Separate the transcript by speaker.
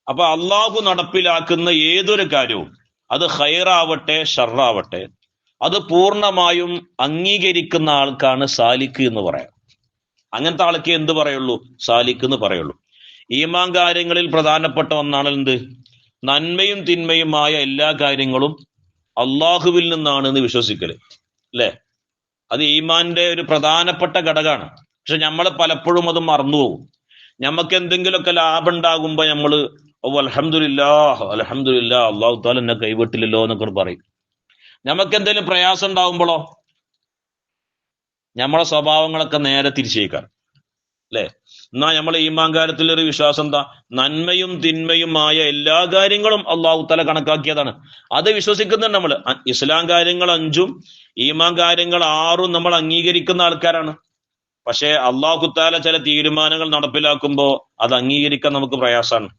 Speaker 1: അപ്പൊ അള്ളാഹു നടപ്പിലാക്കുന്ന ഏതൊരു കാര്യവും, അത് ഖൈറാവട്ടെ ഷർറാവട്ടെ, അത് പൂർണ്ണമായും അംഗീകരിക്കുന്ന ആൾക്കാണ് സാലിക്ക് എന്ന് പറയാം. അങ്ങനത്തെ ആൾക്ക് എന്ത് പറയുള്ളൂ? സാലിക്ക് എന്ന് പറയുള്ളൂ. ഈമാൻ കാര്യങ്ങളിൽ പ്രധാനപ്പെട്ട ഒന്നാണ് എന്ത്? നന്മയും തിന്മയുമായ എല്ലാ കാര്യങ്ങളും അള്ളാഹുവിൽ നിന്നാണ് എന്ന് വിശ്വസിക്കല്, അല്ലെ? അത് ഈമാന്റെ ഒരു പ്രധാനപ്പെട്ട ഘടകമാണ്. പക്ഷെ നമ്മൾ പലപ്പോഴും അത് മറന്നുപോകും. നമുക്ക് എന്തെങ്കിലുമൊക്കെ ലാഭം ഉണ്ടാകുമ്പോ നമ്മള് അൽഹംദുലില്ലാഹ് അൽഹംദുലില്ലാ അള്ളാഹു താല എന്നെ കൈവിട്ടില്ലല്ലോ എന്നൊക്കെ പറയും. നമുക്ക് എന്തെങ്കിലും പ്രയാസം ഉണ്ടാകുമ്പോഴോ നമ്മളെ സ്വഭാവങ്ങളൊക്കെ നേരെ തിരിച്ചേക്കാൻ, അല്ലെ? എന്നാ നമ്മളെ ഈമാൻ കാര്യത്തിലൊരു വിശ്വാസം എന്താ? നന്മയും തിന്മയുമായ എല്ലാ കാര്യങ്ങളും അള്ളാഹു താല കണക്കാക്കിയതാണ്. അത് വിശ്വസിക്കുന്നുണ്ട് നമ്മൾ. ഇസ്ലാം കാര്യങ്ങൾ 5ഉം ഈമാൻ കാര്യങ്ങൾ 6ഉം നമ്മൾ അംഗീകരിക്കുന്ന ആൾക്കാരാണ്. പക്ഷെ അള്ളാഹു താല ചില തീരുമാനങ്ങൾ നടപ്പിലാക്കുമ്പോ അത് അംഗീകരിക്കാൻ നമുക്ക് പ്രയാസമാണ്.